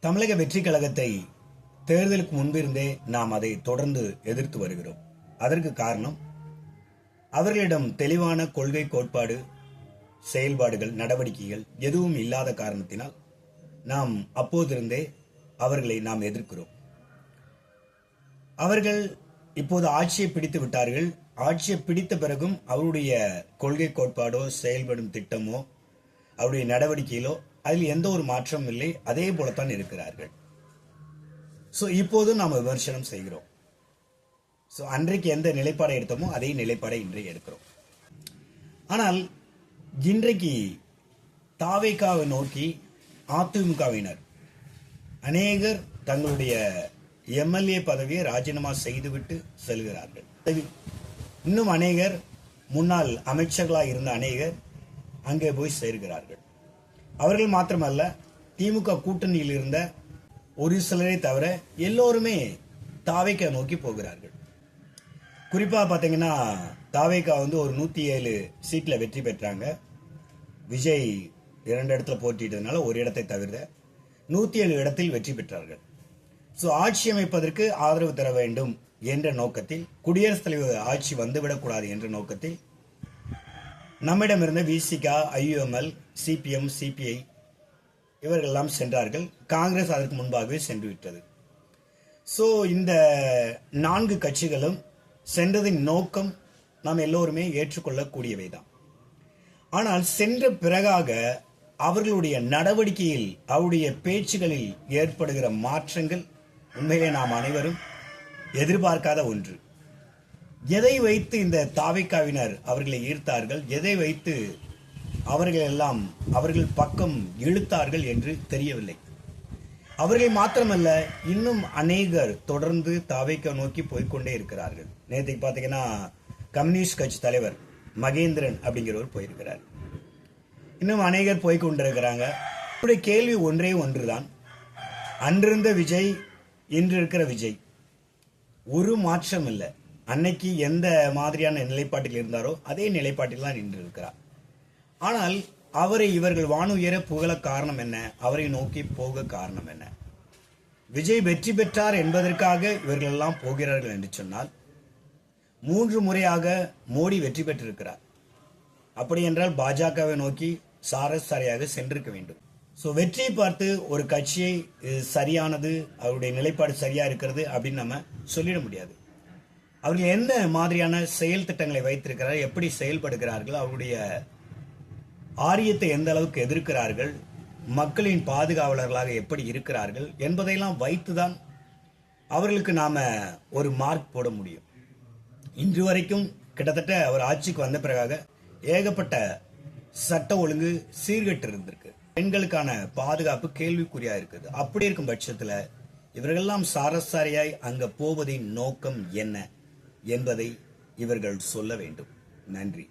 தமிழக வெற்றி கழகத்தை தேர்தலுக்கு முன்பிருந்தே நாம் அதை தொடர்ந்து எதிர்த்து வருகிறோம். அதற்கு காரணம் அவர்களிடம் தெளிவான கொள்கை, கோட்பாடு, செயல்பாடுகள், நடவடிக்கைகள் எதுவும் இல்லாத காரணத்தினால் நாம் அப்போதிருந்தே அவர்களை நாம் எதிர்க்கிறோம். அவர்கள் இப்போது ஆட்சியை பிடித்து விட்டார்கள். ஆட்சியை பிடித்த பிறகும் அவருடைய கொள்கை, கோட்பாடோ, செயல்படும் திட்டமோ, அவருடைய நடவடிக்கையிலோ அதில் எந்த ஒரு மாற்றமும் இல்லை. அதே போலத்தான் இருக்கிறார்கள். இப்போது நாம் விமர்சனம் செய்கிறோம். அன்றைக்கு எந்த நிலைப்பாடை எடுத்தோமோ அதே நிலைப்பாடை இன்றைக்கு எடுக்கிறோம். ஆனால் இன்றைக்கு தாவேகாவை நோக்கி அதிமுகவினர் அநேகர் தங்களுடைய எம்எல்ஏ பதவியை ராஜினாமா செய்துவிட்டு செல்கிறார்கள். இன்னும் அநேகர் முன்னாள் அமைச்சர்களாக இருந்த அநேகர் அங்கே போய் சேர்கிறார்கள். அவர்கள் மாத்திரமல்ல, திமுக கூட்டணியில் இருந்த ஒரு சிலரை தவிர எல்லோருமே தாவேகா நோக்கி போகிறார்கள். குறிப்பா பாத்தீங்கன்னா தாவேகா ஒரு 107 சீட்ல வெற்றி பெற்றாங்க. விஜய் 2 இடத்துல போட்டிட்டதுனால ஒரு இடத்தை தவிர 107 இடத்தில் வெற்றி பெற்றார்கள். ஆட்சி அமைப்பதற்கு ஆதரவு தர வேண்டும் என்ற நோக்கத்தில், குடியரசுத் தலைவர் ஆட்சி வந்துவிடக்கூடாது என்ற நோக்கத்தில் நம்மிடமிருந்த விசிக, ஐயுஎம்எல், சிபிஎம், சிபிஐ இவர்கள் எல்லாம் சென்றார்கள். காங்கிரஸ் அதற்கு முன்பாகவே சென்று விட்டது. இந்த 4 கட்சிகளும் சென்றதின் நோக்கம் நாம் எல்லோருமே ஏற்றுக்கொள்ளக்கூடியவைதான். ஆனால் சென்ற பிறகாக அவர்களுடைய நடவடிக்கையில், அவருடைய பேச்சுகளில் ஏற்படுகிற மாற்றங்கள் உண்மையிலே நாம் அனைவரும் எதிர்பார்க்காத ஒன்று. எதை வைத்து இந்த தாவேகாவினர் அவர்களை ஈர்த்தார்கள், எதை வைத்து அவர்கள் எல்லாம் அவர்கள் பக்கம் இழுத்தார்கள் என்று தெரியவில்லை. அவர்கள் மாத்திரமல்ல, இன்னும் அநேகர் தொடர்ந்து தாவேகா நோக்கி போய்கொண்டே இருக்கிறார்கள். நேற்றைக்கு பார்த்தீங்கன்னா கம்யூனிஸ்ட் கட்சி தலைவர் மகேந்திரன் அப்படிங்கிறவர் போயிருக்கிறார். இன்னும் அநேகர் போய்கொண்டிருக்கிறாங்க. அவருடைய கேள்வி ஒன்றே ஒன்றுதான். அன்றிருந்த விஜய், இன்று இருக்கிற விஜய் ஒரு மாற்றம் இல்லை. அன்னைக்கு எந்த மாதிரியான நிலைப்பாட்டில் இருந்தாரோ அதே நிலைப்பாட்டில் தான் நின்று இருக்கிறார். ஆனால் அவரை இவர்கள் வானுயர புகழ காரணம் என்ன? அவரை நோக்கி போக காரணம் என்ன? விஜய் வெற்றி பெற்றார் என்பதற்காக இவர்கள் எல்லாம் போகிறார்கள் என்று சொன்னால், 3 முறையாக மோடி வெற்றி பெற்றிருக்கிறார். அப்படி என்றால் பாஜகவை நோக்கி சாரசாரியாக சென்றிருக்க வேண்டும். வெற்றியை பார்த்து ஒரு கட்சியை சரியானது, அவருடைய நிலைப்பாடு சரியா இருக்கிறது அப்படின்னு நம்ம சொல்லிட முடியாது. அவர்கள் எந்த மாதிரியான செயல் திட்டங்களை வைத்திருக்கிறார்கள், எப்படி செயல்படுகிறார்கள், அவருடைய ஆரியத்தை எந்த அளவுக்கு எதிர்க்கிறார்கள், மக்களின் பாதுகாவலர்களாக எப்படி இருக்கிறார்கள் என்பதையெல்லாம் வைத்துதான் அவர்களுக்கு நாம ஒரு மார்க் போட முடியும். இன்று வரைக்கும் கிட்டத்தட்ட அவர் ஆட்சிக்கு வந்த பிறகாக ஏகப்பட்ட சட்ட ஒழுங்கு சீர்கெட்டு இருந்திருக்கு. பெண்களுக்கான பாதுகாப்பு கேள்விக்குறியா இருக்குது. அப்படி இருக்கும் பட்சத்துல இவர்களெல்லாம் சாரசாரியாய் அங்க போவதின் நோக்கம் என்ன என்பதை இவர்கள் சொல்ல வேண்டும். நன்றி.